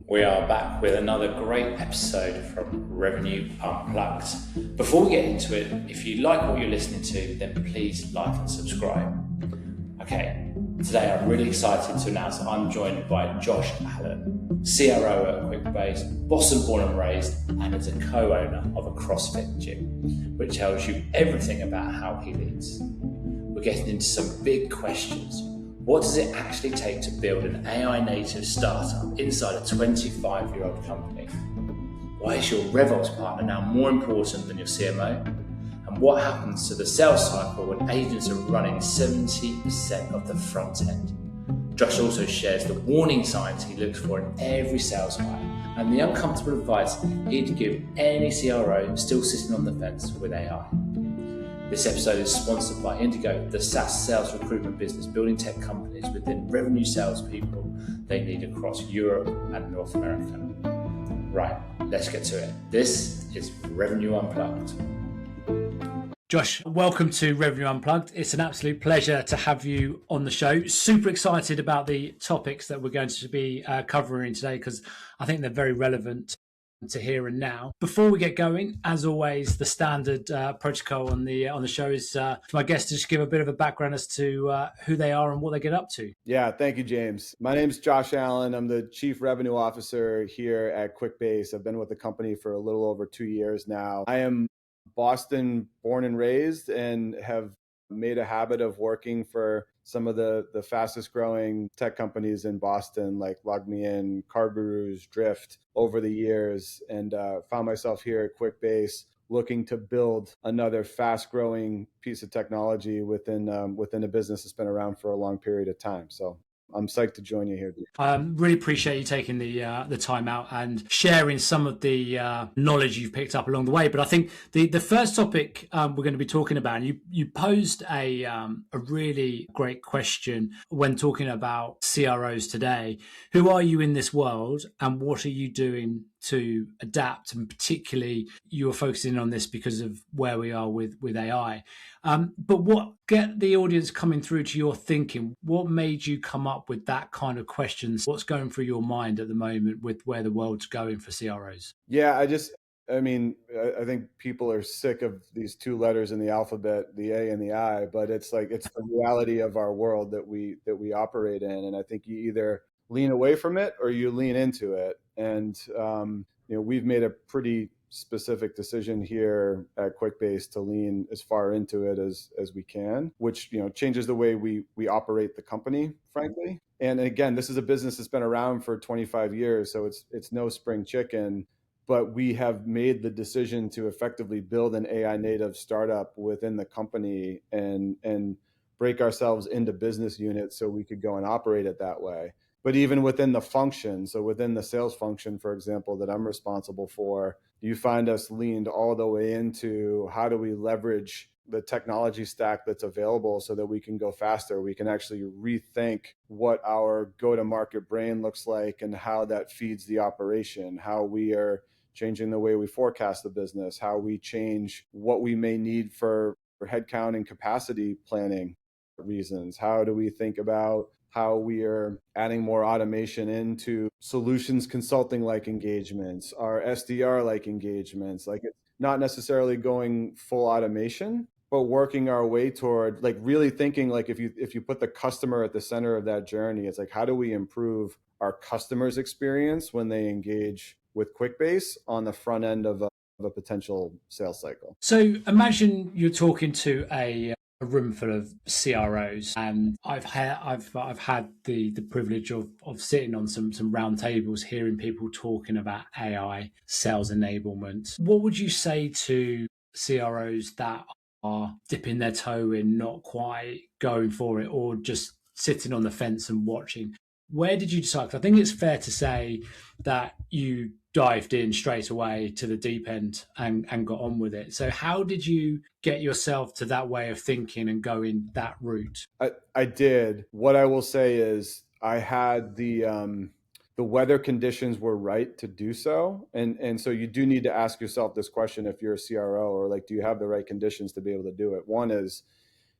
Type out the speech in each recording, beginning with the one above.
We are back with another great episode from Revenue Unplugged. Before we get into it, if you like what you're listening to, then please like and subscribe. Okay, today I'm really excited to announce that I'm joined by Josh Allen, CRO at QuickBase, Boston born and raised, and is a co-owner of a CrossFit gym, which tells you everything about how he leads. We're getting into some big questions. What does it actually take to build an AI native startup inside a 25-year-old company? Why is your RevOps partner now more important than your CMO? And what happens to the sales cycle when agents are running 70% of the front end? Josh also shares the warning signs he looks for in every sales hire and the uncomfortable advice he'd give any CRO still sitting on the fence with AI. This episode is sponsored by Indigo, the SaaS sales recruitment business building tech companies within revenue salespeople they need across Europe and North America. Right, let's get to it. This is Revenue Unplugged. Josh, welcome to Revenue Unplugged. It's an absolute pleasure to have you on the show. Super excited about the topics that we're going to be covering today because I think they're very relevant to here and now. Before we get going, as always, the standard protocol on the show is for my guests to just give a bit of a background as to who they are and what they get up to. Yeah, thank you, James. My name is Josh Allen. I'm the Chief Revenue Officer here at QuickBase. I've been with the company for a little over 2 years now. I am Boston born and raised and have made a habit of working for some of the fastest growing tech companies in Boston, like LogMeIn, CarGurus, Drift, over the years, and found myself here at QuickBase looking to build another fast growing piece of technology within a business that's been around for a long period of time. So I'm psyched to join you here. Really appreciate you taking the time out and sharing some of the knowledge you've picked up along the way. But I think the first topic we're going to be talking about, and you posed a really great question when talking about CROs today. Who are you in this world, and what are you doing to adapt? And particularly, you are focusing on this because of where we are with AI. But what get the audience coming through to your thinking? What made you come up with that kind of questions? What's going through your mind at the moment with where the world's going for CROs? Yeah, I think people are sick of these two letters in the alphabet, the A and the I, but it's the reality of our world that we operate in. And I think you either lean away from it or you lean into it. And, we've made a pretty specific decision here at QuickBase to lean as far into it as we can, which, changes the way we operate the company, frankly. And again, this is a business that's been around for 25 years, so it's no spring chicken. But we have made the decision to effectively build an AI native startup within the company and break ourselves into business units so we could go and operate it that way. But even within the function, so within the sales function, for example, that I'm responsible for, you find us leaned all the way into how do we leverage the technology stack that's available so that we can go faster. We can actually rethink what our go-to-market brain looks like and how that feeds the operation, how we are changing the way we forecast the business, how we change what we may need for headcount and capacity planning reasons. How do we think about how we are adding more automation into solutions consulting like engagements, our SDR like engagements, like it's not necessarily going full automation, but working our way toward really thinking if you put the customer at the center of that journey, it's how do we improve our customers' experience when they engage with QuickBase on the front end of a potential sales cycle. So imagine you're talking to a room full of CROs, and I've had the privilege of sitting on some round tables, hearing people talking about AI sales enablement. What would you say to CROs that are dipping their toe in, not quite going for it, or just sitting on the fence and watching? Where did you decide? Because I think it's fair to say that you dived in straight away to the deep end and got on with it. So how did you get yourself to that way of thinking and going that route? I did. What I will say is I had the weather conditions were right to do so. And so you do need to ask yourself this question if you're a CRO, or do you have the right conditions to be able to do it? One is,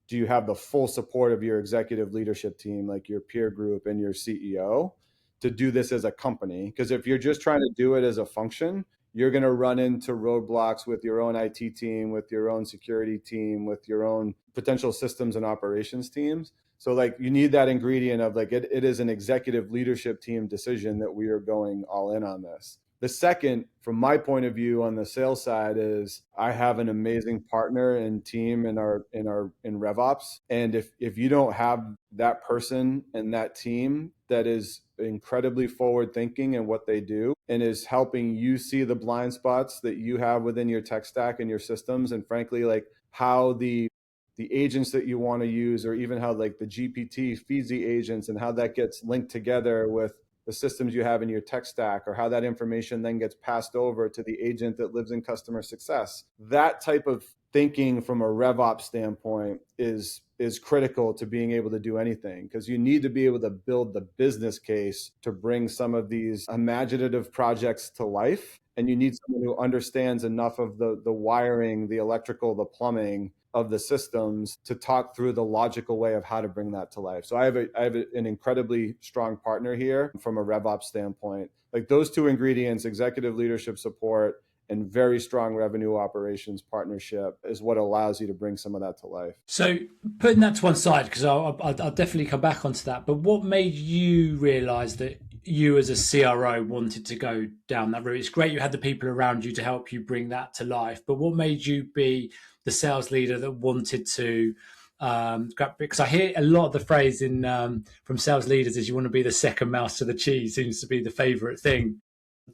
do you have the full support of your executive leadership team, like your peer group and your CEO, to do this as a company. Because if you're just trying to do it as a function, you're going to run into roadblocks with your own IT team, with your own security team, with your own potential systems and operations teams. So like you need that ingredient of like it is an executive leadership team decision that we are going all in on this. The second, from my point of view on the sales side, is I have an amazing partner and team in RevOps. And if you don't have that person and that team that is incredibly forward thinking in what they do and is helping you see the blind spots that you have within your tech stack and your systems, and frankly, like how the agents that you want to use, or even how like the GPT feeds the agents and how that gets linked together with the systems you have in your tech stack, or how that information then gets passed over to the agent that lives in customer success. That type of thinking from a RevOps standpoint is critical to being able to do anything, because you need to be able to build the business case to bring some of these imaginative projects to life. And you need someone who understands enough of the wiring, the electrical, the plumbing of the systems to talk through the logical way of how to bring that to life. So I have an incredibly strong partner here from a RevOps standpoint. Like those two ingredients, executive leadership support and very strong revenue operations partnership, is what allows you to bring some of that to life. So putting that to one side, because I'll definitely come back onto that, but what made you realize that you as a CRO wanted to go down that route? It's great you had the people around you to help you bring that to life, but what made you be the sales leader that wanted to because I hear a lot of the phrase in from sales leaders is you want to be the second mouse to the cheese, seems to be the favorite thing.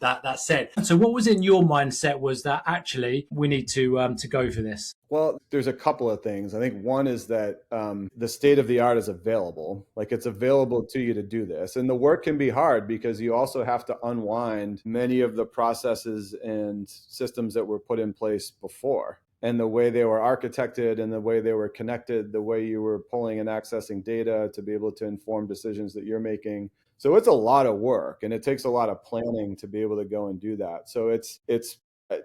That said, so what was in your mindset was that actually we need to go for this? Well, there's a couple of things. I think one is that the state of the art is available. Like it's available to you to do this. And the work can be hard because you also have to unwind many of the processes and systems that were put in place before, and the way they were architected and the way they were connected, the way you were pulling and accessing data to be able to inform decisions that you're making. So it's a lot of work, and it takes a lot of planning to be able to go and do that. So it's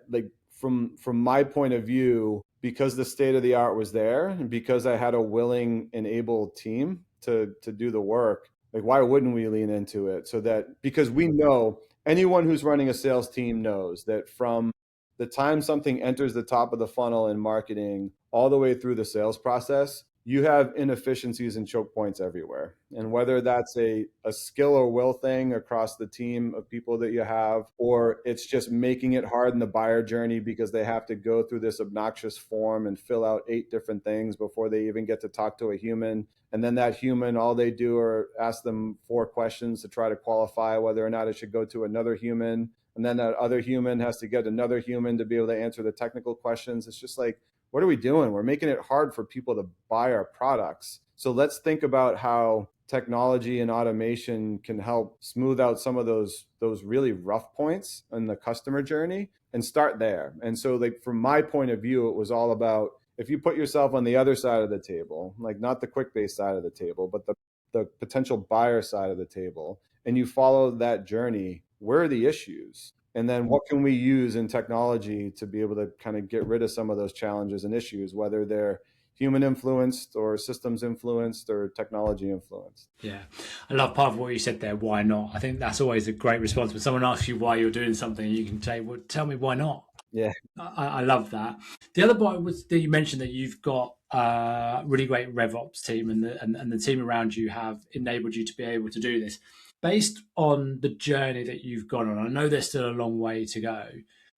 like from my point of view, because the state of the art was there and because I had a willing and able team to do the work, like why wouldn't we lean into it? So that, because we know, anyone who's running a sales team knows that from the time something enters the top of the funnel in marketing all the way through the sales process, you have inefficiencies and choke points everywhere. And whether that's a skill or will thing across the team of people that you have, or it's just making it hard in the buyer journey because they have to go through this obnoxious form and fill out 8 different things before they even get to talk to a human. And then that human, all they do are ask them 4 questions to try to qualify whether or not it should go to another human. And then that other human has to get another human to be able to answer the technical questions. It's just like, what are we doing? We're making it hard for people to buy our products. So let's think about how technology and automation can help smooth out some of those really rough points in the customer journey and start there. And so like from my point of view, it was all about, if you put yourself on the other side of the table, like not the QuickBase side of the table, but the potential buyer side of the table, and you follow that journey, where are the issues? And then what can we use in technology to be able to kind of get rid of some of those challenges and issues, whether they're human influenced or systems influenced or technology influenced? Yeah, I love part of what you said there. Why not? I think that's always a great response. When someone asks you why you're doing something, you can say, well, tell me why not. Yeah, I love that. The other part was that you mentioned that you've got a really great RevOps team, and the team around you have enabled you to be able to do this. Based on the journey that you've gone on, I know there's still a long way to go.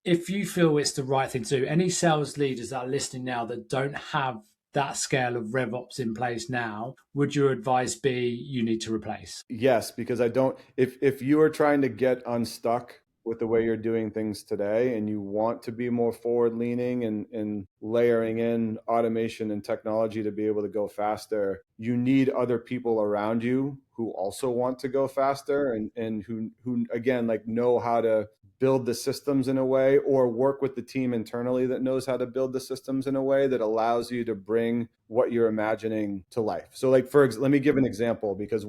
If you feel it's the right thing to do, any sales leaders that are listening now that don't have that scale of RevOps in place now, would your advice be you need to replace? Yes, because I don't, if you are trying to get unstuck with the way you're doing things today and you want to be more forward leaning and layering in automation and technology to be able to go faster, you need other people around you who also want to go faster and who again, like know how to build the systems in a way, or work with the team internally that knows how to build the systems in a way that allows you to bring what you're imagining to life. So like, let me give an example, because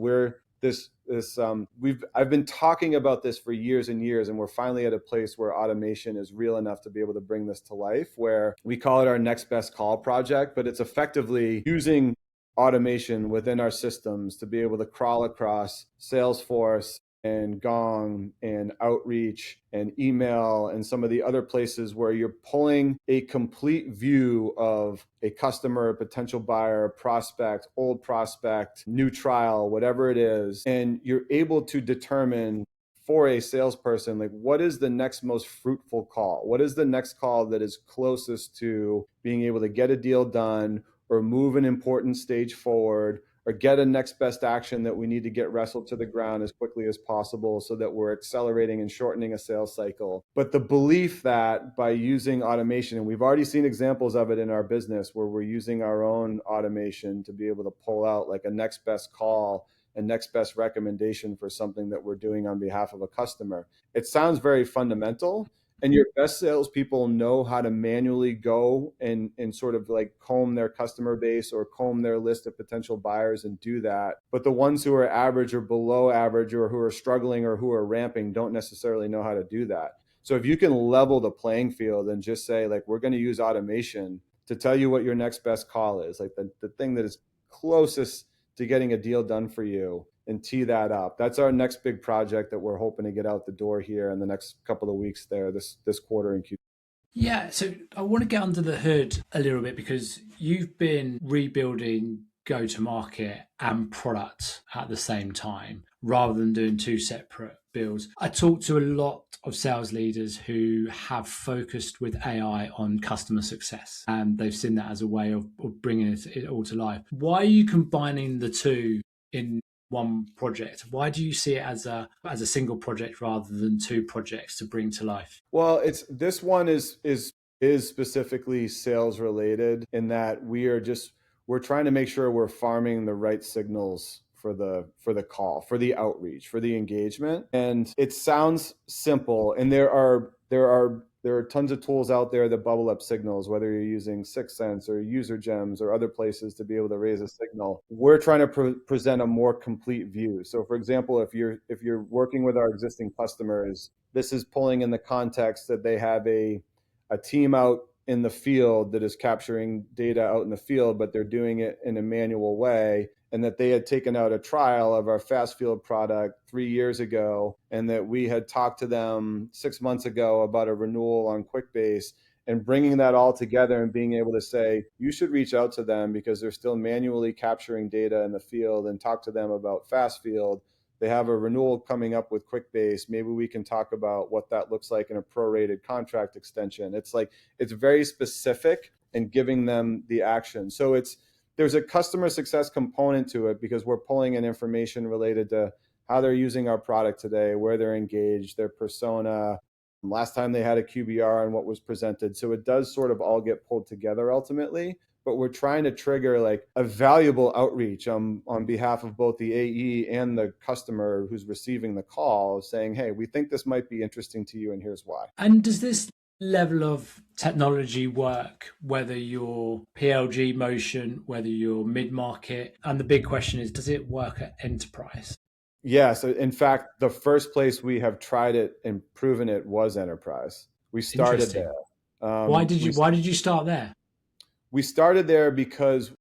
I've been talking about this for years and years, and we're finally at a place where automation is real enough to be able to bring this to life, where we call it our next best call project, but it's effectively using automation within our systems to be able to crawl across Salesforce, and Gong and Outreach and email and some of the other places where you're pulling a complete view of a customer, a potential buyer, prospect, old prospect, new trial, whatever it is. And you're able to determine for a salesperson, like, what is the next most fruitful call? What is the next call that is closest to being able to get a deal done or move an important stage forward or get a next best action that we need to get wrestled to the ground as quickly as possible so that we're accelerating and shortening a sales cycle. But the belief that by using automation, and we've already seen examples of it in our business where we're using our own automation to be able to pull out like a next best call and next best recommendation for something that we're doing on behalf of a customer. It sounds very fundamental, and your best salespeople know how to manually go and sort of like comb their customer base or comb their list of potential buyers and do that. But the ones who are average or below average or who are struggling or who are ramping don't necessarily know how to do that. So if you can level the playing field and just say, like, we're going to use automation to tell you what your next best call is, like the thing that is closest to getting a deal done for you, and tee that up. That's our next big project that we're hoping to get out the door here in the next couple of weeks there, this quarter in Q. Yeah, so I want to get under the hood a little bit because you've been rebuilding go-to-market and product at the same time rather than doing two separate builds. I talk to a lot of sales leaders who have focused with AI on customer success, and they've seen that as a way of bringing it all to life. Why are you combining the two in one project? Why do you see it as a single project rather than two projects to bring to life? Well, this one is specifically sales related in that we're trying to make sure we're farming the right signals for the call, for the outreach, for the engagement. And it sounds simple, and there are tons of tools out there that bubble up signals, whether you're using Sixth Sense or User Gems or other places to be able to raise a signal. We're trying to present a more complete view. So for example, if you're working with our existing customers, this is pulling in the context that they have a team out in the field that is capturing data out in the field, but they're doing it in a manual way, and that they had taken out a trial of our fast field product 3 years ago, and that we had talked to them 6 months ago about a renewal on QuickBase, and bringing that all together and being able to say, you should reach out to them because they're still manually capturing data in the field, and talk to them about fast field. They have a renewal coming up with QuickBase. Maybe we can talk about what that looks like in a prorated contract extension. It's very specific and giving them the action. So there's a customer success component to it because we're pulling in information related to how they're using our product today, where they're engaged, their persona, last time they had a QBR and what was presented. So it does sort of all get pulled together ultimately, but we're trying to trigger like a valuable outreach on behalf of both the AE and the customer who's receiving the call, saying, hey, we think this might be interesting to you and here's why. And does this level of technology work, whether you're PLG motion, whether you're mid-market? And the big question is, does it work at enterprise? Yeah, so in fact, the first place we have tried it and proven it was enterprise. We started there. Why did you start there? We started there because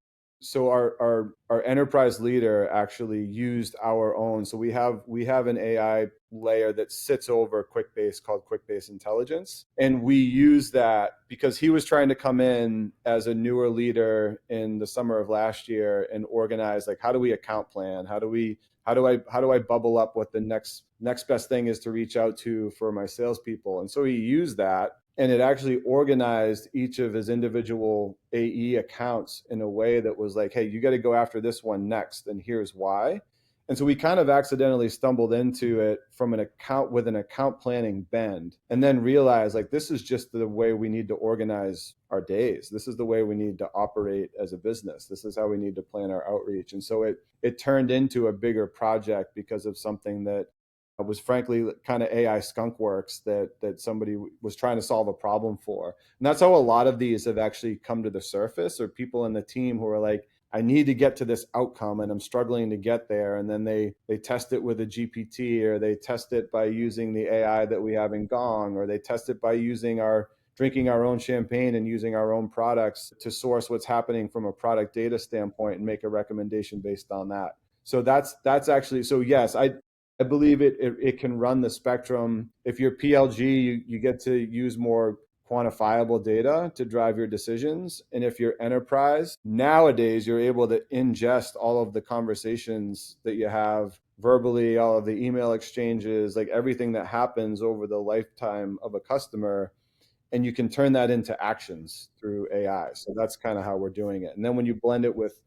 our enterprise leader actually used our own. So we have an AI layer that sits over QuickBase called QuickBase Intelligence. And we use that because he was trying to come in as a newer leader in the summer of last year and organize, like, how do we account plan? How do I bubble up what the next best thing is to reach out to for my salespeople? And so he used that, and it actually organized each of his individual AE accounts in a way that was like, hey, you got to go after this one next, and here's why. And so we kind of accidentally stumbled into it from an account planning bend, and then realized, like, this is just the way we need to organize our days. This is the way we need to operate as a business. This is how we need to plan our outreach. And so it turned into a bigger project because of something that was frankly kind of AI skunk works that somebody was trying to solve a problem for. And that's how a lot of these have actually come to the surface, or people in the team who are like, I need to get to this outcome and I'm struggling to get there. And then they test it with a GPT, or they test it by using the AI that we have in Gong, or they test it by drinking our own champagne and using our own products to source what's happening from a product data standpoint and make a recommendation based on that. So that's actually, so yes, I believe it can run the spectrum. If you're PLG, you get to use more quantifiable data to drive your decisions. And if you're enterprise, nowadays you're able to ingest all of the conversations that you have verbally, all of the email exchanges, like everything that happens over the lifetime of a customer, and you can turn that into actions through AI. So that's kind of how we're doing it. And then when you blend it with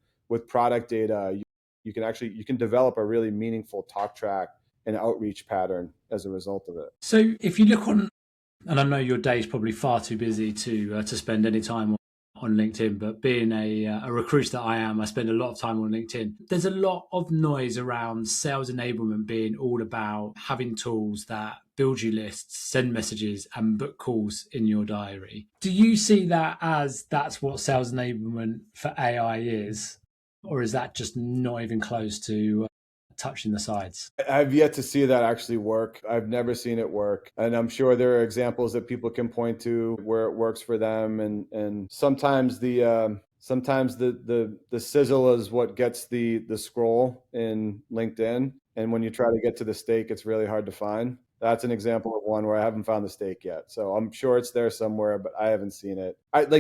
product data, you can develop a really meaningful talk track and outreach pattern as a result of it. So if you look on, and I know your day is probably far too busy to spend any time on LinkedIn, but being a recruiter that I am, I spend a lot of time on LinkedIn. There's a lot of noise around sales enablement being all about having tools that build you lists, send messages, and book calls in your diary. Do you see that as that's what sales enablement for AI is? Or is that just not even close to touching the sides? I've yet to see that actually work. I've never seen it work. And I'm sure there are examples that people can point to where it works for them. And sometimes the sizzle is what gets the scroll in LinkedIn. And when you try to get to the steak, it's really hard to find. That's an example of one where I haven't found the steak yet. So I'm sure it's there somewhere, but I haven't seen it.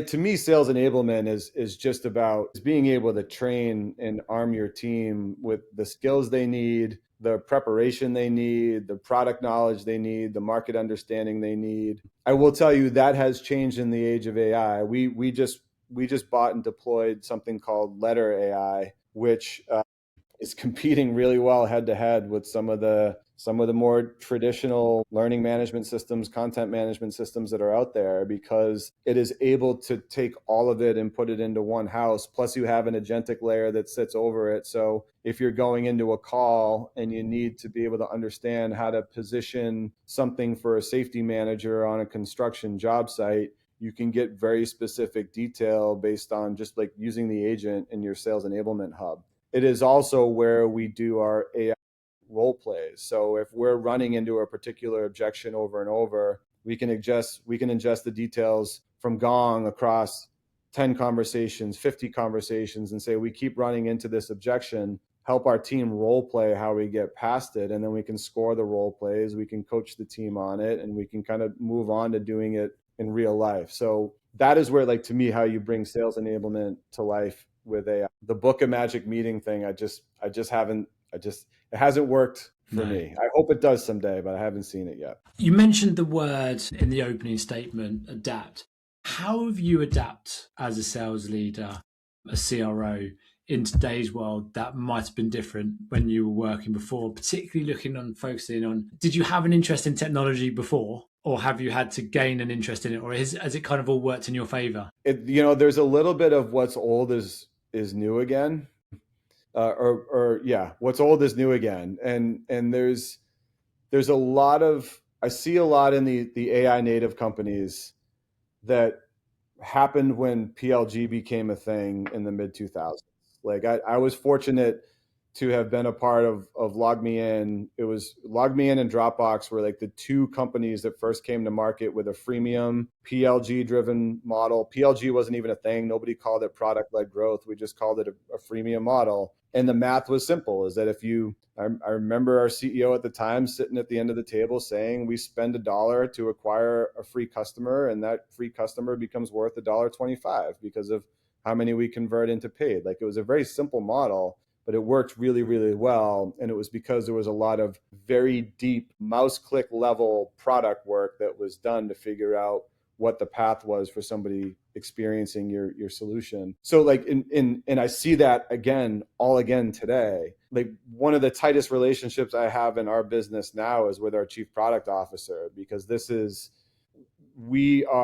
To me, sales enablement is just about being able to train and arm your team with the skills they need, the preparation they need, the product knowledge they need, the market understanding they need. I will tell you that has changed in the age of AI. We just bought and deployed something called Letter AI, which is competing really well head to head with some of the more traditional learning management systems, content management systems that are out there, because it is able to take all of it and put it into one house. Plus you have an agentic layer that sits over it. So if you're going into a call and you need to be able to understand how to position something for a safety manager on a construction job site, you can get very specific detail based on just like using the agent in your sales enablement hub. It is also where we do our AI role plays. So if we're running into a particular objection over and over, we can ingest the details from Gong across 10 conversations, 50 conversations, and say, we keep running into this objection, help our team role play how we get past it. And then we can score the role plays, we can coach the team on it, and we can kind of move on to doing it in real life. So that is where, like, to me, how you bring sales enablement to life with AI. The book of magic meeting thing, it hasn't worked for me. I hope it does someday, but I haven't seen it yet. You mentioned the word in the opening statement, adapt. How have you adapt as a sales leader, a CRO, in today's world that might have been different when you were working before, particularly focusing on, did you have an interest in technology before, or have you had to gain an interest in it, or has it kind of all worked in your favor? There's a little bit of what's old is new again. What's old is new again. And there's a lot of, I see a lot in the AI native companies that happened when PLG became a thing in the mid 2000s. Like I was fortunate to have been a part of LogMeIn. It was LogMeIn and Dropbox were like the two companies that first came to market with a freemium PLG driven model. PLG wasn't even a thing. Nobody called it product led growth. We just called it a freemium model. And the math was simple, is that I remember our CEO at the time sitting at the end of the table saying, we spend $1 to acquire a free customer, and that free customer becomes worth $1.25 because of how many we convert into paid. Like, it was a very simple model, but it worked really, really well. And it was because there was a lot of very deep mouse click level product work that was done to figure out what the path was for somebody experiencing your solution. So like and I see that again today. Like, one of the tightest relationships I have in our business now is with our chief product officer, because we're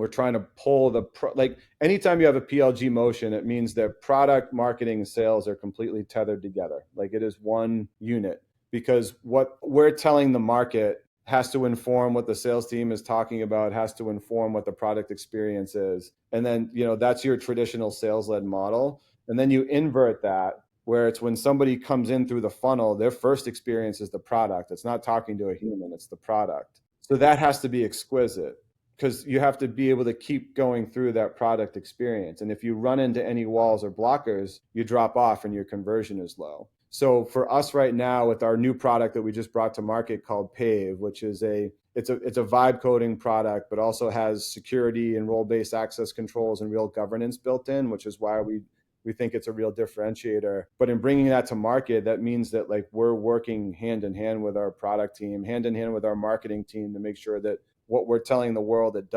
trying to pull like anytime you have a PLG motion, it means that product, marketing, and sales are completely tethered together. Like, it is one unit, because what we're telling the market has to inform what the sales team is talking about, has to inform what the product experience is. And then, that's your traditional sales-led model. And then you invert that, where it's when somebody comes in through the funnel, their first experience is the product. It's not talking to a human, it's the product. So that has to be exquisite, because you have to be able to keep going through that product experience. And if you run into any walls or blockers, you drop off and your conversion is low. So for us right now, with our new product that we just brought to market called Pave, which is it's a vibe coding product, but also has security and role-based access controls and real governance built in, which is why we think it's a real differentiator. But in bringing that to market, that means that like we're working hand in hand with our product team, hand in hand with our marketing team to make sure that what we're telling the world it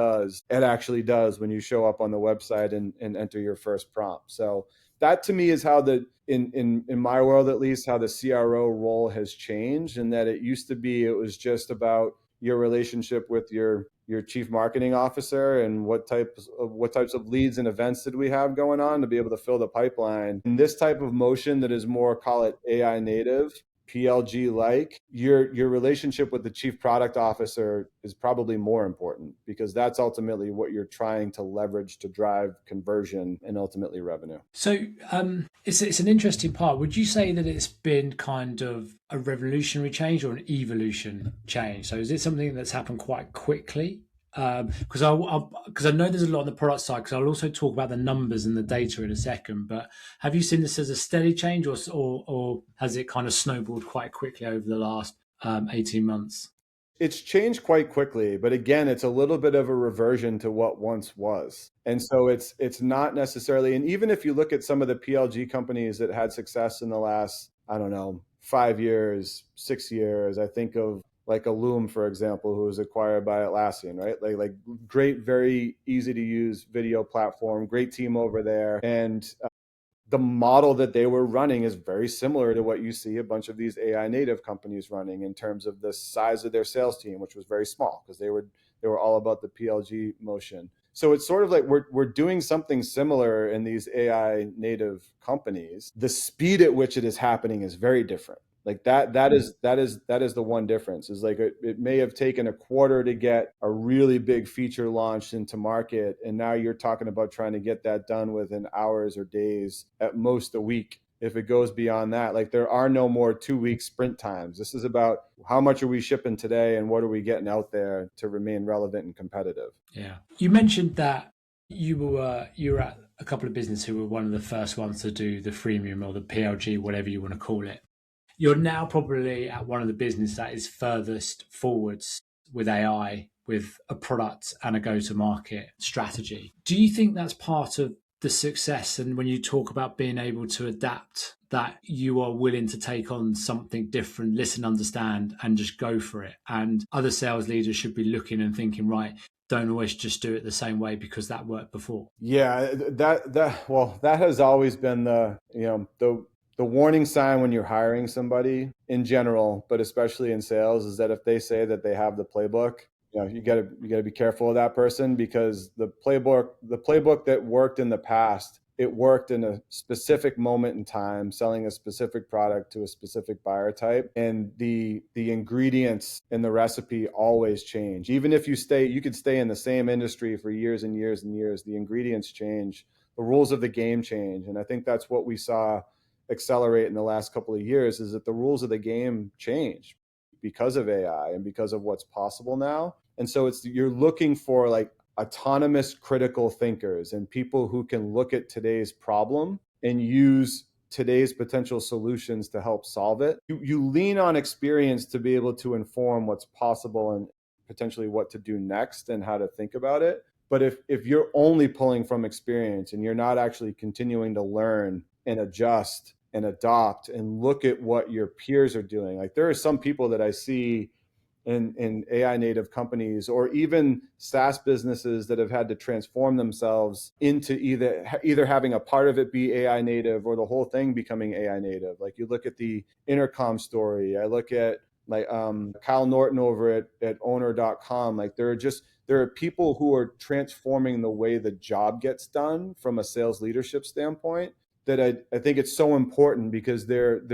actually does when you show up on the website and enter your first prompt. So that to me is how in my world, at least, how the CRO role has changed, and that it used to be, it was just about your relationship with your chief marketing officer and what types of leads and events did we have going on to be able to fill the pipeline. And this type of motion that is more, call it AI native, PLG like, your relationship with the chief product officer is probably more important, because that's ultimately what you're trying to leverage to drive conversion and ultimately revenue. So it's an interesting part. Would you say that it's been kind of a revolutionary change or an evolution change? So is it something that's happened quite quickly? Because I know there's a lot on the product side, because I'll also talk about the numbers and the data in a second, but have you seen this as a steady change, or has it kind of snowballed quite quickly over the last 18 months? It's changed quite quickly, but again, it's a little bit of a reversion to what once was. And so it's not necessarily, and even if you look at some of the PLG companies that had success in the last, I don't know, 5 years, 6 years, I think of like a Loom, for example, who was acquired by Atlassian, right? Like great, very easy to use video platform, great team over there. And the model that they were running is very similar to what you see a bunch of these AI native companies running, in terms of the size of their sales team, which was very small, because they were all about the PLG motion. So it's sort of like we're doing something similar in these AI native companies. The speed at which it is happening is very different. Like that is the one difference, is like it may have taken a quarter to get a really big feature launched into market, and now you're talking about trying to get that done within hours or days, at most a week. If it goes beyond that, like there are no more 2-week sprint times. This is about how much are we shipping today and what are we getting out there to remain relevant and competitive. Yeah. You mentioned that you were at a couple of businesses who were one of the first ones to do the freemium or the PLG, whatever you want to call it. You're now probably at one of the business that is furthest forwards with AI, with a product and a go-to-market strategy. Do you think that's part of the success? And when you talk about being able to adapt, that you are willing to take on something different, listen, understand, and just go for it. And other sales leaders should be looking and thinking, right, don't always just do it the same way because that worked before. Yeah, that has always been the warning sign when you're hiring somebody in general, but especially in sales, is that if they say that they have the playbook, you gotta be careful of that person, because the playbook that worked in the past, it worked in a specific moment in time, selling a specific product to a specific buyer type, and the ingredients in the recipe always change. Even if you could stay in the same industry for years and years and years, the ingredients change, the rules of the game change, and I think that's what we saw accelerate in the last couple of years, is that the rules of the game change because of AI and because of what's possible now. And so you're looking for like autonomous critical thinkers and people who can look at today's problem and use today's potential solutions to help solve it. You lean on experience to be able to inform what's possible and potentially what to do next and how to think about it. But if you're only pulling from experience and you're not actually continuing to learn and adjust and adopt and look at what your peers are doing. Like there are some people that I see in AI native companies, or even SaaS businesses, that have had to transform themselves into either having a part of it be AI native or the whole thing becoming AI native. Like you look at the Intercom story. I look at like Kyle Norton over at owner.com. Like there are people who are transforming the way the job gets done from a sales leadership standpoint, that I think it's so important, because they're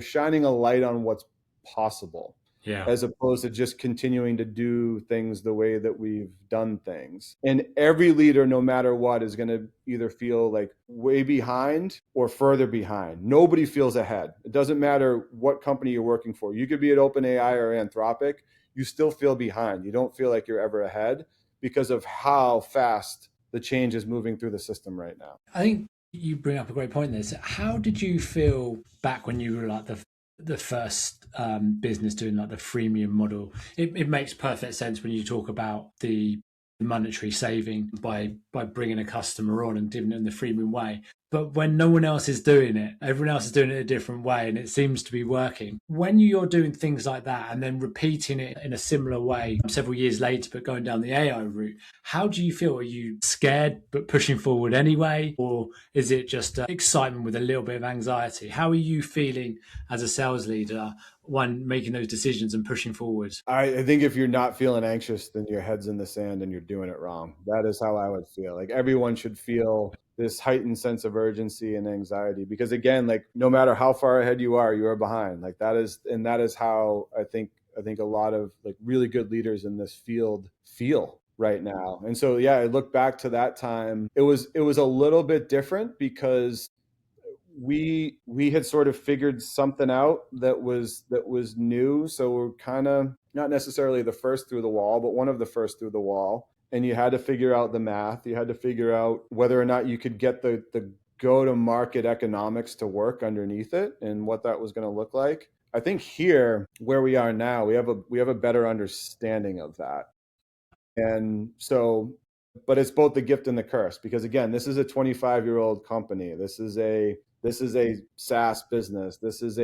shining a light on what's possible, as opposed to just continuing to do things the way that we've done things. And every leader, no matter what, is going to either feel like way behind or further behind. Nobody feels ahead. It doesn't matter what company you're working for. You could be at OpenAI or Anthropic. You still feel behind. You don't feel like you're ever ahead, because of how fast the change is moving through the system right now. I think You bring up a great point there. So how did you feel back when you were like the first business doing like the freemium model? It makes perfect sense when you talk about the monetary saving by bringing a customer on and giving them the freemium way. But when no one else is doing it, everyone else is doing it a different way and it seems to be working. When you're doing things like that and then repeating it in a similar way several years later, but going down the AI route, how do you feel? Are you scared but pushing forward anyway? Or is it just excitement with a little bit of anxiety? How are you feeling as a sales leader when making those decisions and pushing forward? I think if you're not feeling anxious, then your head's in the sand and you're doing it wrong. That is how I would feel. Like everyone should feel this heightened sense of urgency and anxiety because again, like no matter how far ahead you are behind. Like that is how I think a lot of like really good leaders in this field feel right now. And so yeah, I look back to that time. It was a little bit different because we had sort of figured something out that was new, so we're kind of not necessarily the first through the wall, but one of the first through the wall. And you had to figure out the math, you had to figure out whether or not you could get the go to market economics to work underneath it and what that was going to look like. I think here where we are now, we have a better understanding of that. And so, but it's both the gift and the curse because again, this is a 25-year-old company. This is a SaaS business. This is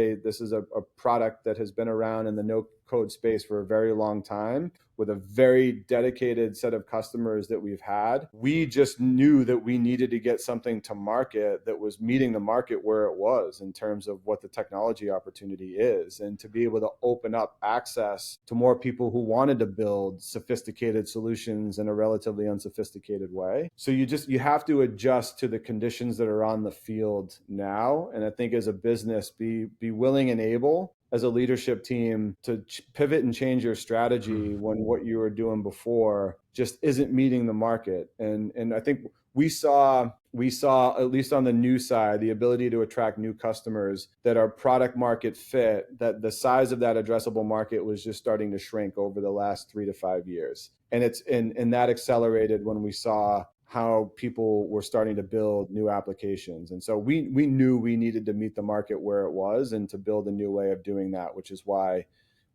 a product that has been around in the no code space for a very long time with a very dedicated set of customers that we've had. We just knew that we needed to get something to market that was meeting the market where it was in terms of what the technology opportunity is, and to be able to open up access to more people who wanted to build sophisticated solutions in a relatively unsophisticated way. So you have to adjust to the conditions that are on the field now. And I think as a business, be willing and able as a leadership team to pivot and change your strategy when what you were doing before just isn't meeting the market. And I think we saw at least on the new side the ability to attract new customers that are product market fit, that the size of that addressable market was just starting to shrink over the last 3 to 5 years. And that accelerated when we saw how people were starting to build new applications. And so we knew we needed to meet the market where it was and to build a new way of doing that, which is why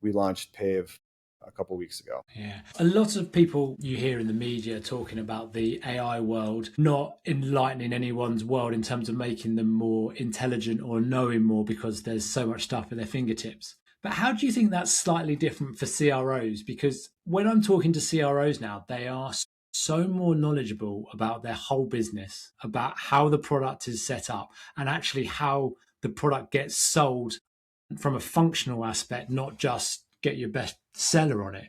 we launched Pave a couple of weeks ago. Yeah. A lot of people you hear in the media talking about the AI world not enlightening anyone's world in terms of making them more intelligent or knowing more because there's so much stuff at their fingertips. But how do you think that's slightly different for CROs? Because when I'm talking to CROs now, they are so more knowledgeable about their whole business, about how the product is set up, and actually how the product gets sold from a functional aspect, not just get your best seller on it.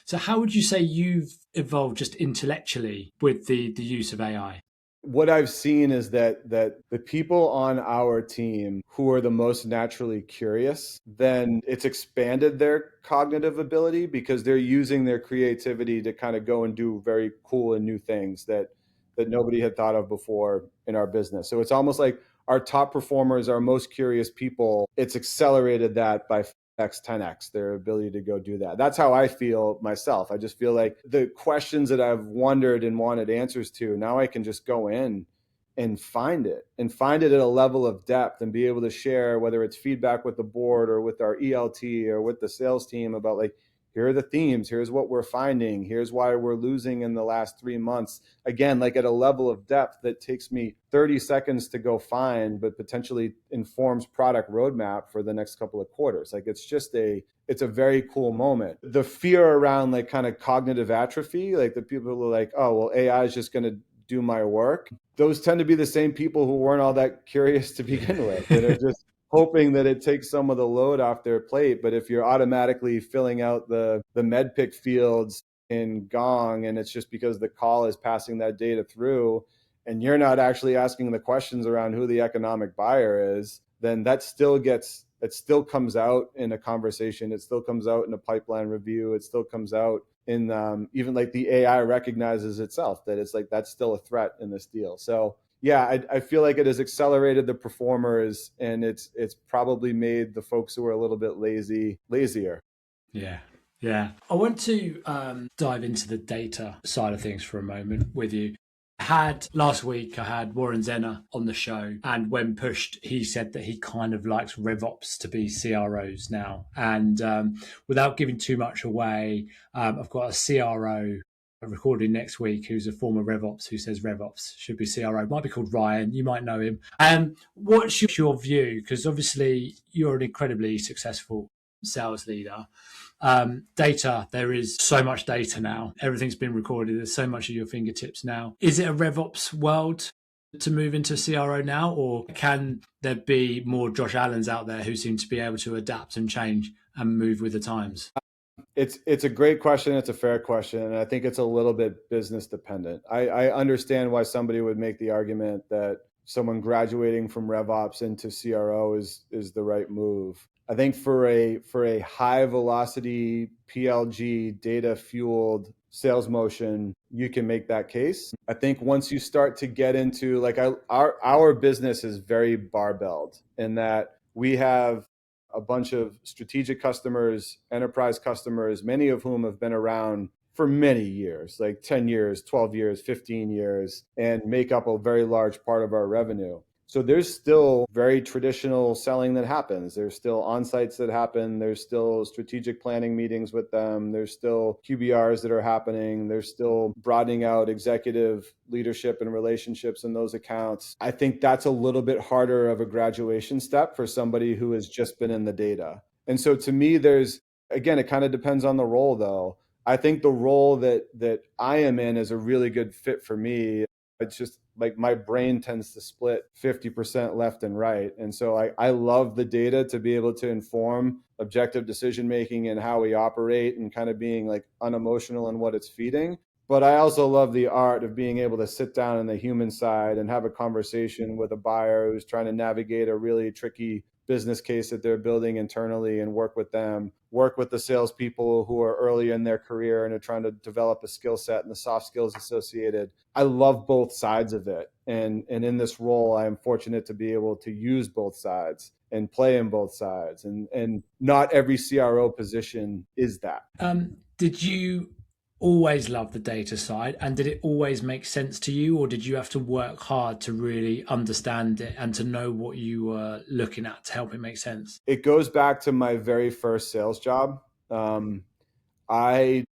So how would you say you've evolved just intellectually with the use of AI? What I've seen is that the people on our team who are the most naturally curious, then it's expanded their cognitive ability because they're using their creativity to kind of go and do very cool and new things that nobody had thought of before in our business. So it's almost like our top performers, our most curious people, it's accelerated that by X 10X, their ability to go do that. That's how I feel myself. I just feel like the questions that I've wondered and wanted answers to, now I can just go in and find it at a level of depth and be able to share, whether it's feedback with the board or with our ELT or with the sales team about like, here are the themes, here's what we're finding, here's why we're losing in the last 3 months. Again, like at a level of depth that takes me 30 seconds to go find, but potentially informs product roadmap for the next couple of quarters. Like it's a very cool moment. The fear around like kind of cognitive atrophy, like the people who are like, oh, well, AI is just going to do my work. Those tend to be the same people who weren't all that curious to begin with, that are just hoping that it takes some of the load off their plate. But if you're automatically filling out the med pick fields in Gong, and it's just because the call is passing that data through, and you're not actually asking the questions around who the economic buyer is, then it still comes out in a conversation. It still comes out in a pipeline review. It still comes out in even like the AI recognizes itself that it's like, that's still a threat in this deal. So yeah, I feel like it has accelerated the performers, and it's probably made the folks who are a little bit lazier. Yeah. Yeah. I want to dive into the data side of things for a moment with you. Last week I had Warren Zenner on the show, and when pushed, he said that he kind of likes RevOps to be CROs now. And without giving too much away, I've got a CRO recording next week who's a former RevOps who says RevOps should be CRO. Might be called Ryan. You might know him. What's your view? Because obviously you're an incredibly successful sales leader. Data, there is so much data now. Everything's been recorded. There's so much at your fingertips now. Is it a RevOps world to move into CRO now, or can there be more Josh Allens out there who seem to be able to adapt and change and move with the times? It's a great question. It's a fair question. And I think it's a little bit business dependent. I understand why somebody would make the argument that someone graduating from RevOps into CRO is the right move. I think for a high velocity PLG data fueled sales motion, you can make that case. I think once you start to get into our business is very barbelled in that we have a bunch of strategic customers, enterprise customers, many of whom have been around for many years, like 10 years, 12 years, 15 years, and make up a very large part of our revenue. So there's still very traditional selling that happens. There's still on-sites that happen. There's still strategic planning meetings with them. There's still QBRs that are happening. There's still broadening out executive leadership and relationships in those accounts. I think that's a little bit harder of a graduation step for somebody who has just been in the data. And so to me, again, it kind of depends on the role though. I think the role that I am in is a really good fit for me. It's just like my brain tends to split 50% left and right. And so I love the data to be able to inform objective decision-making and how we operate and kind of being like unemotional in what it's feeding. But I also love the art of being able to sit down on the human side and have a conversation with a buyer who's trying to navigate a really tricky business case that they're building internally and work with them, work with the salespeople who are early in their career and are trying to develop a skill set and the soft skills associated. I love both sides of it. And in this role, I am fortunate to be able to use both sides and play in both sides. And not every CRO position is that. Did you always love the data side, and did it always make sense to you, or did you have to work hard to really understand it and to know what you were looking at to help it make sense? It goes back to my very first sales job. I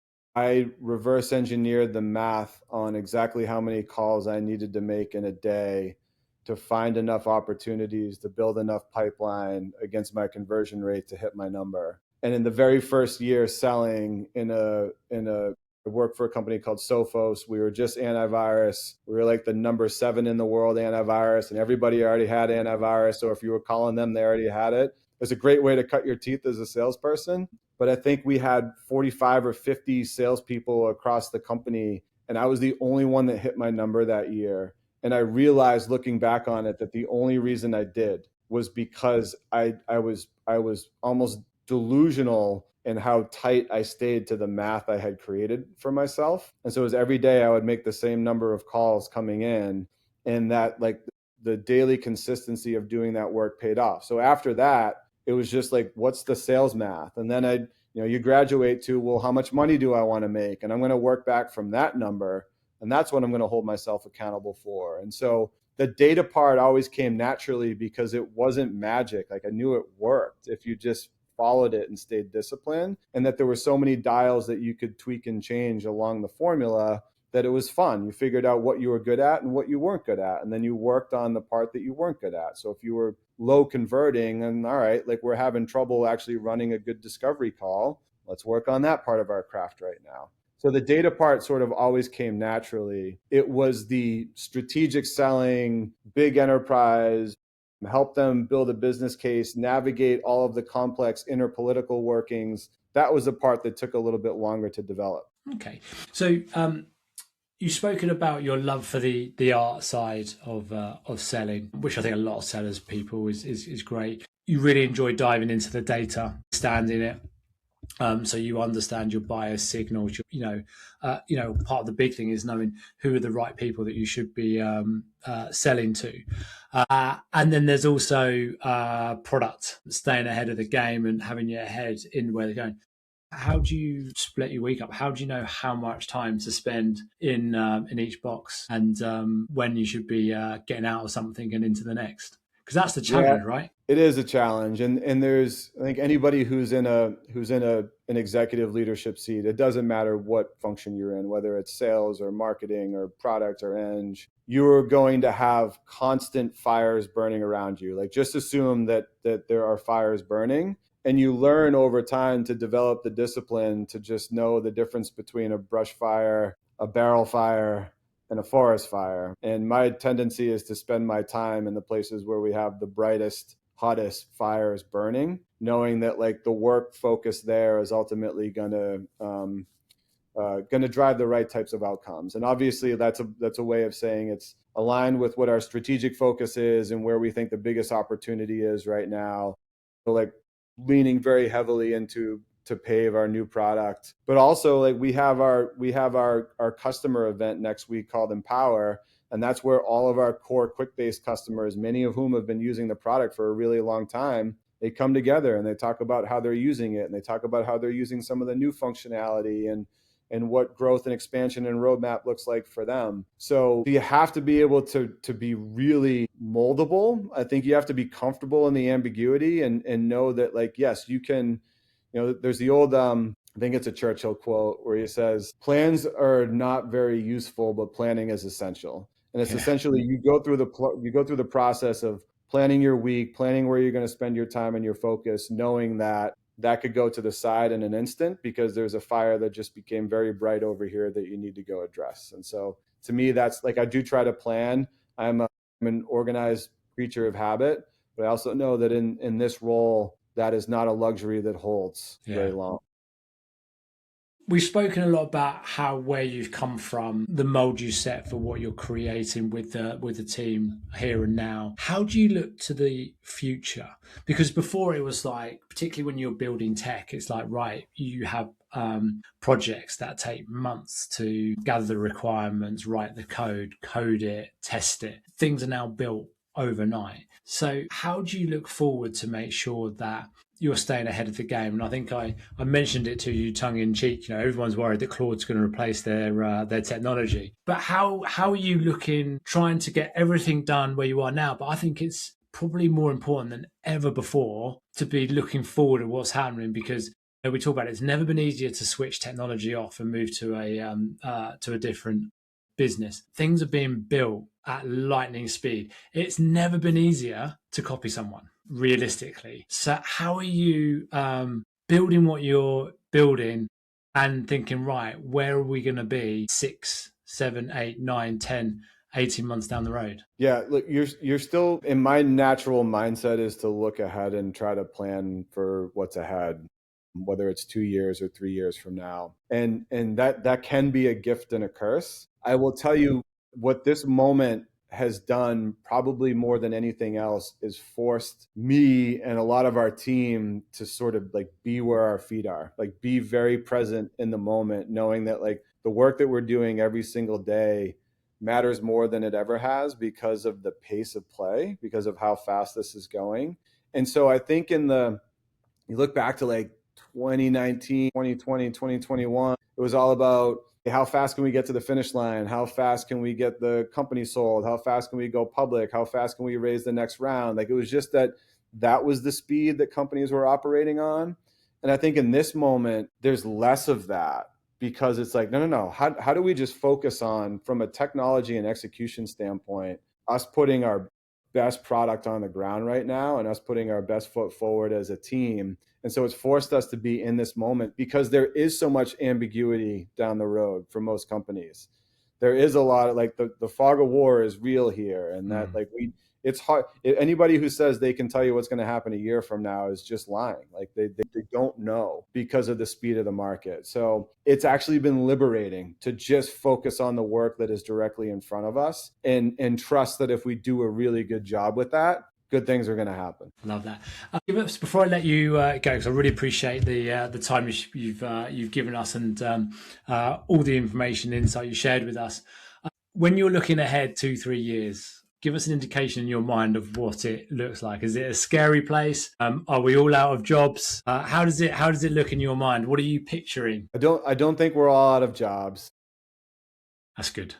reverse engineered the math on exactly how many calls I needed to make in a day to find enough opportunities to build enough pipeline against my conversion rate to hit my number. And in the very first year selling I worked for a company called Sophos. We were just antivirus. We were like the number 7 in the world antivirus, and everybody already had antivirus. So if you were calling them, they already had it. It was a great way to cut your teeth as a salesperson. But I think we had 45 or 50 salespeople across the company, and I was the only one that hit my number that year. And I realized looking back on it that the only reason I did was because I was almost delusional in how tight I stayed to the math I had created for myself. And so it was every day I would make the same number of calls coming in, and that like the daily consistency of doing that work paid off. So after that, it was just like, what's the sales math? And then you graduate to, well, how much money do I want to make? And I'm going to work back from that number. And that's what I'm going to hold myself accountable for. And so the data part always came naturally because it wasn't magic. Like I knew it worked if you just followed it and stayed disciplined, and that there were so many dials that you could tweak and change along the formula that it was fun. You figured out what you were good at and what you weren't good at. And then you worked on the part that you weren't good at. So if you were low converting and all right, like we're having trouble actually running a good discovery call, let's work on that part of our craft right now. So the data part sort of always came naturally. It was the strategic selling, big enterprise, help them build a business case, navigate all of the complex inner political workings. That was the part that took a little bit longer to develop. Okay. So you've spoken about your love for the art side of selling, which I think a lot of sellers people is great. You really enjoy diving into the data, understanding it. So you understand your buyer signals. Part of the big thing is knowing who are the right people that you should be selling to, and then there's also product, staying ahead of the game and having your head in where they're going. How do you split your week up? How do you know how much time to spend in each box, and when you should be getting out of something and into the next? Because that's the Yeah, challenge, right? it is a challenge, and there's, I think, anybody who's in an executive leadership seat, it doesn't matter what function you're in, whether it's sales or marketing or product or eng, you're going to have constant fires burning around you. Like, just assume that there are fires burning, and you learn over time to develop the discipline to just know the difference between a brush fire, a barrel fire, and a forest fire. And my tendency is to spend my time in the places where we have the brightest, hottest fires burning, knowing that like the work focus there is ultimately going to drive the right types of outcomes. And obviously that's a way of saying it's aligned with what our strategic focus is and where we think the biggest opportunity is right now. So like leaning very heavily into to pave our new product, but also like we have our customer event next week called Empower, and that's where all of our core QuickBase customers, many of whom have been using the product for a really long time, they come together and they talk about how they're using it, and they talk about how they're using some of the new functionality and what growth and expansion and roadmap looks like for them. So you have to be able to be really moldable. I think you have to be comfortable in the ambiguity and know that like, yes, you can. There's the old, I think it's a Churchill quote where he says, plans are not very useful, but planning is essential. And it's essentially you go through the process of planning your week, planning where you're going to spend your time and your focus, knowing that could go to the side in an instant because there's a fire that just became very bright over here that you need to go address. And so to me, that's like, I do try to plan. I'm an organized creature of habit, but I also know that in this role, that is not a luxury that holds very long. We've spoken a lot about where you've come from, the mold you set for what you're creating with the team here and now. How do you look to the future? Because before it was like, particularly when you're building tech, it's like, right, you have projects that take months to gather the requirements, write the code it, test it. Things are now built overnight. So how do you look forward to make sure that you're staying ahead of the game? And I think I mentioned it to you tongue in cheek. Everyone's worried that Claude's going to replace their technology. But how are you looking, trying to get everything done where you are now? But I think it's probably more important than ever before to be looking forward at what's happening, because we talk about it's never been easier to switch technology off and move to a different business. Things are being built at lightning speed. It's never been easier to copy someone, realistically. So how are you building what you're building and thinking, right, where are we going to be 6, 7, 8, 9, 10, 18 months down the road? Yeah, look, you're still, in my natural mindset is to look ahead and try to plan for what's ahead, whether it's 2 years or 3 years from now. And that can be a gift and a curse. I will tell you what this moment has done probably more than anything else is forced me and a lot of our team to sort of like be where our feet are, like be very present in the moment, knowing that like the work that we're doing every single day matters more than it ever has because of the pace of play, because of how fast this is going. And so I think you look back to like 2019, 2020, 2021, it was all about how fast can we get to the finish line? How fast can we get the company sold? How fast can we go public? How fast can we raise the next round? Like it was just that was the speed that companies were operating on. And I think in this moment, there's less of that because it's like, no. How do we just focus on, from a technology and execution standpoint, us putting our best product on the ground right now and us putting our best foot forward as a team. And so it's forced us to be in this moment because there is so much ambiguity down the road for most companies. There is a lot of like the fog of war is real here. And that it's hard. Anybody who says they can tell you what's going to happen a year from now is just lying. Like they don't know because of the speed of the market. So it's actually been liberating to just focus on the work that is directly in front of us and trust that if we do a really good job with that, good things are going to happen. Love that. Before I let you go, because I really appreciate the time you've given us and all the information, insight you shared with us. When you're looking ahead 2-3 years, give us an indication in your mind of what it looks like. Is it a scary place? Are we all out of jobs? How does it look in your mind? What are you picturing? I don't think we're all out of jobs. That's good.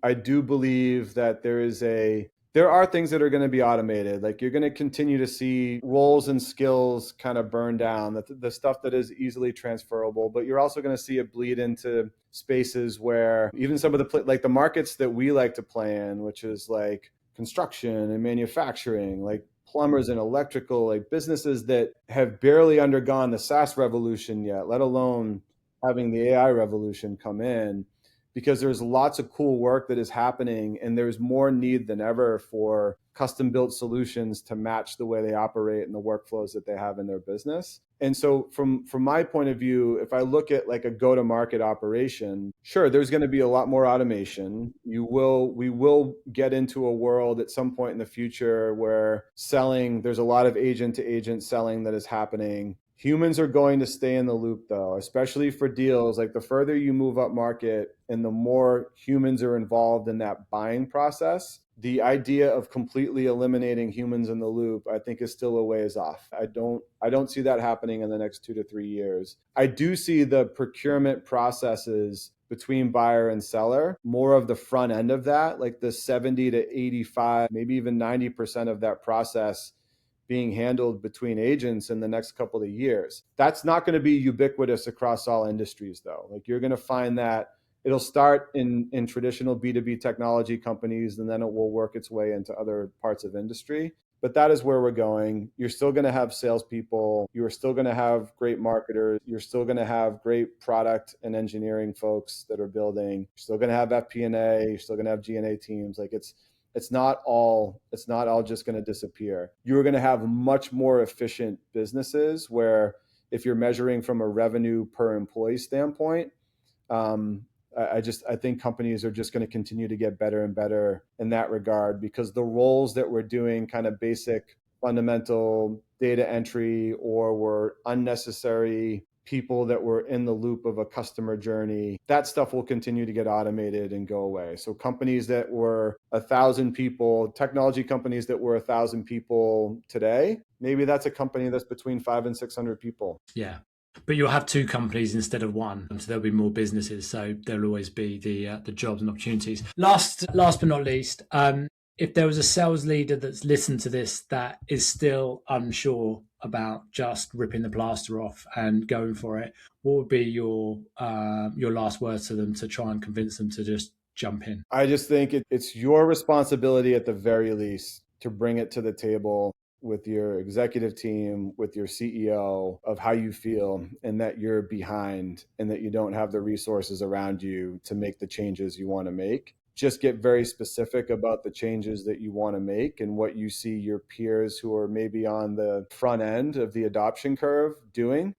I do believe that there are things that are going to be automated. Like you're going to continue to see roles and skills kind of burn down, the stuff that is easily transferable, but you're also going to see it bleed into spaces where even some of the markets that we like to play in, which is like construction and manufacturing, like plumbers and electrical, like businesses that have barely undergone the SaaS revolution yet, let alone having the AI revolution come in. Because there's lots of cool work that is happening and there's more need than ever for custom built solutions to match the way they operate and the workflows that they have in their business. And so from my point of view, if I look at like a go-to-market operation, sure, there's going to be a lot more automation. We will get into a world at some point in the future where there's a lot of agent to agent selling that is happening. Humans are going to stay in the loop though, especially for deals. Like the further you move up market and the more humans are involved in that buying process, the idea of completely eliminating humans in the loop, I think is still a ways off. I don't see that happening in the next 2 to 3 years. I do see the procurement processes between buyer and seller, more of the front end of that, like the 70 to 85, maybe even 90% of that process being handled between agents in the next couple of years. That's not going to be ubiquitous across all industries though. Like you're going to find that it'll start in traditional B2B technology companies, and then it will work its way into other parts of industry. But that is where we're going. You're still going to have salespeople. You are still going to have great marketers. You're still going to have great product and engineering folks that are building. You're still going to have FP&A. You're still going to have G&A teams. Like it's not all just going to disappear. You're going to have much more efficient businesses where if you're measuring from a revenue per employee standpoint, I think companies are just going to continue to get better and better in that regard, because the roles that we're doing kind of basic fundamental data entry or were unnecessary people that were in the loop of a customer journey, that stuff will continue to get automated and go away. So companies that were 1,000 people, technology companies that were 1,000 people today, maybe that's a company that's between 500 and 600 people. Yeah. But you'll have 2 companies instead of 1, so there'll be more businesses. So there'll always be the jobs and opportunities. Last but not least, if there was a sales leader that's listened to this that is still unsure about just ripping the plaster off and going for it, what would be your last words to them to try and convince them to just jump in? I just think it's your responsibility at the very least to bring it to the table with your executive team, with your CEO, of how you feel and that you're behind and that you don't have the resources around you to make the changes you want to make. Just get very specific about the changes that you want to make and what you see your peers who are maybe on the front end of the adoption curve doing.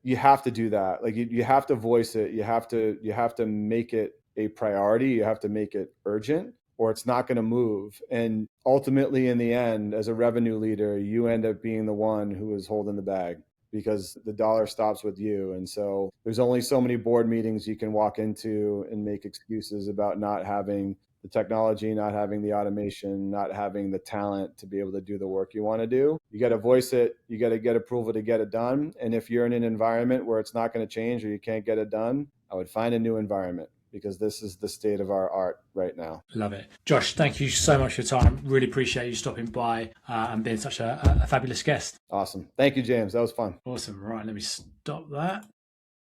You have to do that. Like you have to voice it. You have to make it a priority. You have to make it urgent, or it's not going to move. And ultimately, in the end, as a revenue leader, you end up being the one who is holding the bag because the dollar stops with you. And so there's only so many board meetings you can walk into and make excuses about not having the technology, not having the automation, not having the talent to be able to do the work you want to do. You got to voice it. You got to get approval to get it done. And if you're in an environment where it's not going to change or you can't get it done, I would find a new environment, because this is the state of our art right now. Love it. Josh, thank you so much for your time. Really appreciate you stopping by and being such a fabulous guest. Awesome. Thank you, James. That was fun. Awesome. Right, let me stop that.